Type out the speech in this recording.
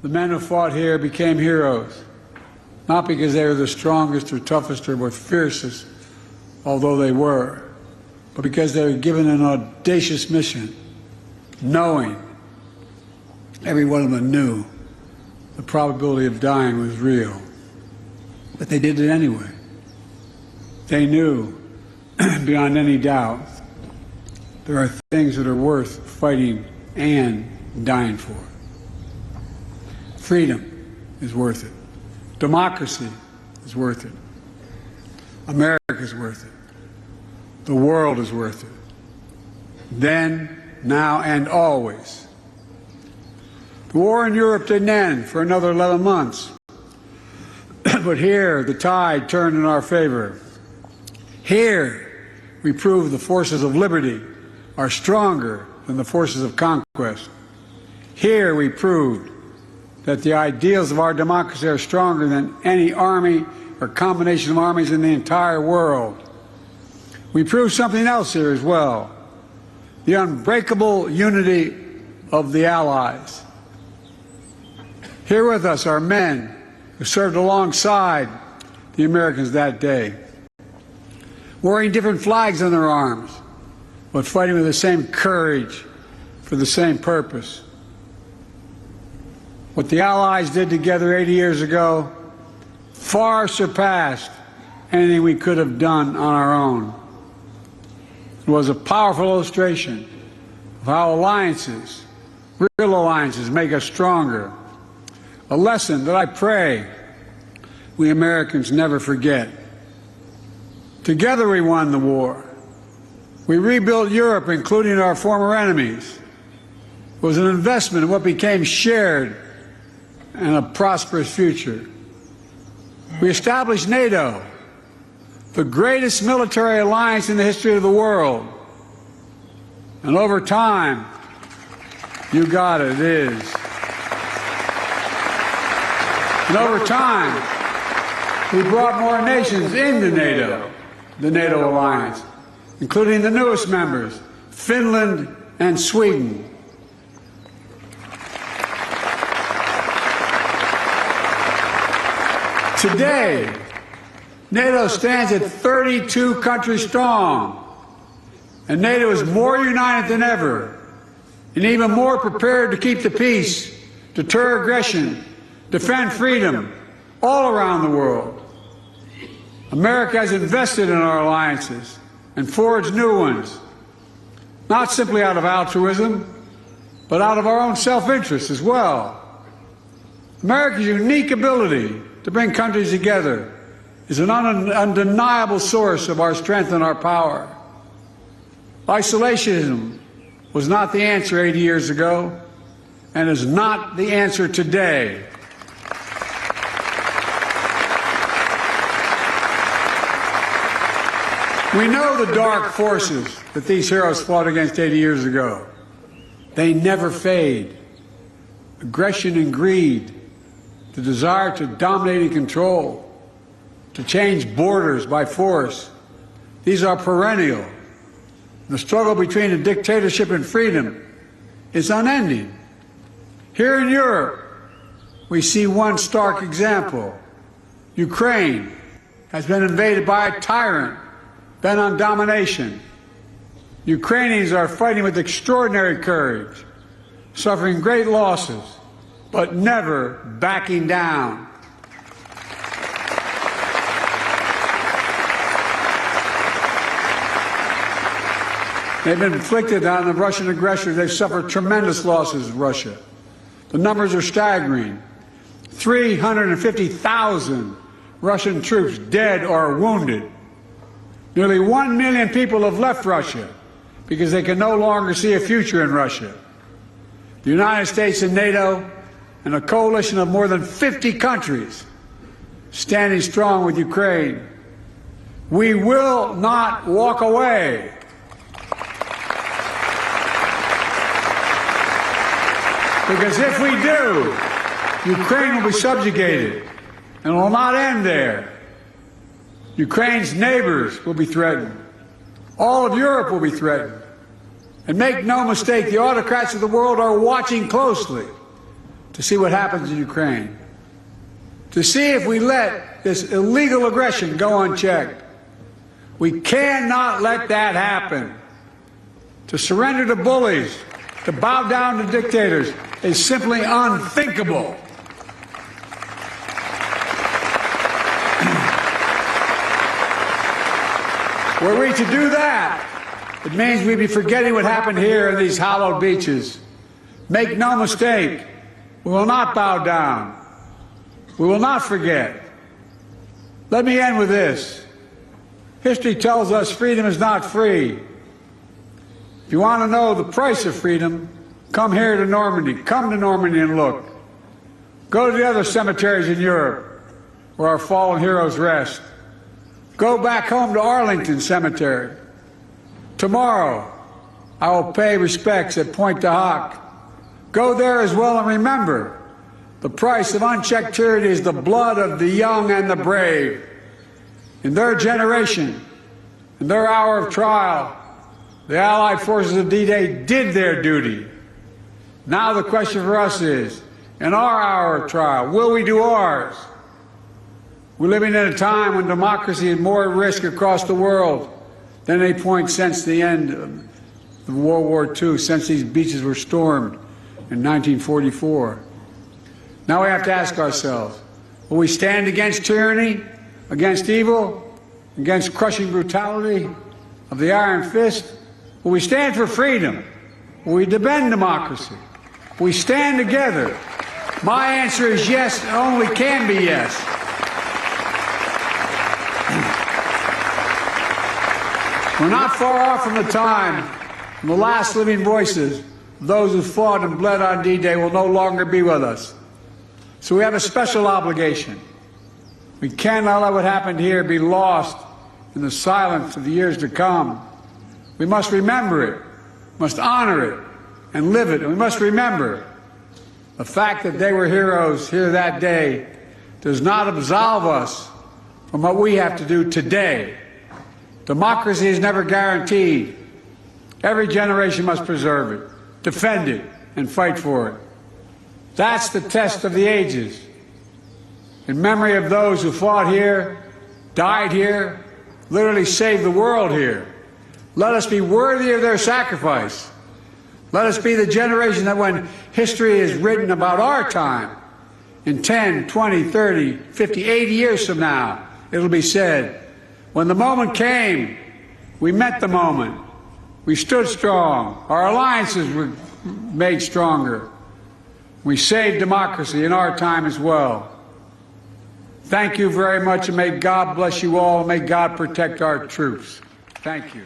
The men who fought here became heroes, not because they were the strongest or toughest or most fiercest, although they were, but because they were given an audacious mission, knowing, every one of them knew, the probability of dying was real. But they did it anyway. They knew, beyond any doubt, there are things that are worth fighting and dying for. Freedom is worth it. Democracy is worth it. America is worth it. The world is worth it. Then, now, and always. The war in Europe didn't end for another 11 months. But here, the tide turned in our favor. Here, we proved the forces of liberty are stronger than the forces of conquest. Here, we proved that the ideals of our democracy are stronger than any army or combination of armies in the entire world. We proved something else here as well, the unbreakable unity of the Allies. Here with us are men who served alongside the Americans that day, wearing different flags on their arms, but fighting with the same courage for the same purpose. What the Allies did together 80 years ago far surpassed anything we could have done on our own. It was a powerful illustration of how alliances, real alliances, make us stronger. A lesson that I pray we Americans never forget. Together we won the war. We rebuilt Europe, including our former enemies. It was an investment in what became shared and a prosperous future. We established NATO, the greatest military alliance in the history of the world. And over time, you got it, it is. And over time, we brought more nations into NATO, the NATO alliance, including the newest members, Finland and Sweden. Today, NATO stands at 32 countries strong, and NATO is more united than ever, and even more prepared to keep the peace, deter aggression, defend freedom all around the world. America has invested in our alliances and forged new ones, not simply out of altruism, but out of our own self-interest as well. America's unique ability to bring countries together is an undeniable source of our strength and our power. Isolationism was not the answer 80 years ago and is not the answer today. We know the dark forces that these heroes fought against 80 years ago. They never fade. Aggression and greed, the desire to dominate and control, to change borders by force, these are perennial. The struggle between a dictatorship and freedom is unending. Here in Europe, we see one stark example. Ukraine has been invaded by a tyrant bent on domination. Ukrainians are fighting with extraordinary courage, suffering great losses, but never backing down. They've been inflicted on the Russian aggressors. They've suffered tremendous losses, Russia. The numbers are staggering. 350,000 Russian troops dead or wounded. Nearly 1 million people have left Russia because they can no longer see a future in Russia. The United States and NATO and a coalition of more than 50 countries standing strong with Ukraine. We will not walk away. Because if we do, Ukraine will be subjugated and will not end there. Ukraine's neighbors will be threatened. All of Europe will be threatened. And make no mistake, the autocrats of the world are watching closely to see what happens in Ukraine, to see if we let this illegal aggression go unchecked. We cannot let that happen. To surrender to bullies, to bow down to dictators is simply unthinkable. Were we to do that, it means we'd be forgetting what happened here in these hallowed beaches. Make no mistake, we will not bow down. We will not forget. Let me end with this. History tells us freedom is not free. If you want to know the price of freedom, come here to Normandy. Come to Normandy and look. Go to the other cemeteries in Europe where our fallen heroes rest. Go back home to Arlington Cemetery. Tomorrow, I will pay respects at Pointe du Hoc. Go there as well and remember, the price of unchecked tyranny is the blood of the young and the brave. In their generation, in their hour of trial, the Allied forces of D-Day did their duty. Now the question for us is, in our hour of trial, will we do ours? We're living in a time when democracy is more at risk across the world than any point since the end of World War II, since these beaches were stormed in 1944. Now we have to ask ourselves, will we stand against tyranny, against evil, against crushing brutality of the iron fist? Will we stand for freedom? Will we defend democracy? Will we stand together? My answer is yes, and only can be yes. We're not far off from the time when the last living voices of those who fought and bled on D-Day will no longer be with us. So we have a special obligation. We cannot let what happened here be lost in the silence of the years to come. We must remember it, must honor it, and live it. And we must remember the fact that they were heroes here that day does not absolve us from what we have to do today. Democracy is never guaranteed. Every generation must preserve it, defend it, and fight for it. That's the test of the ages. In memory of those who fought here, died here, literally saved the world here. Let us be worthy of their sacrifice. Let us be the generation that when history is written about our time, in 10, 20, 30, 50, 80 years from now, it'll be said, when the moment came, we met the moment. We stood strong. Our alliances were made stronger. We saved democracy in our time as well. Thank you very much, and may God bless you all, and may God protect our troops. Thank you.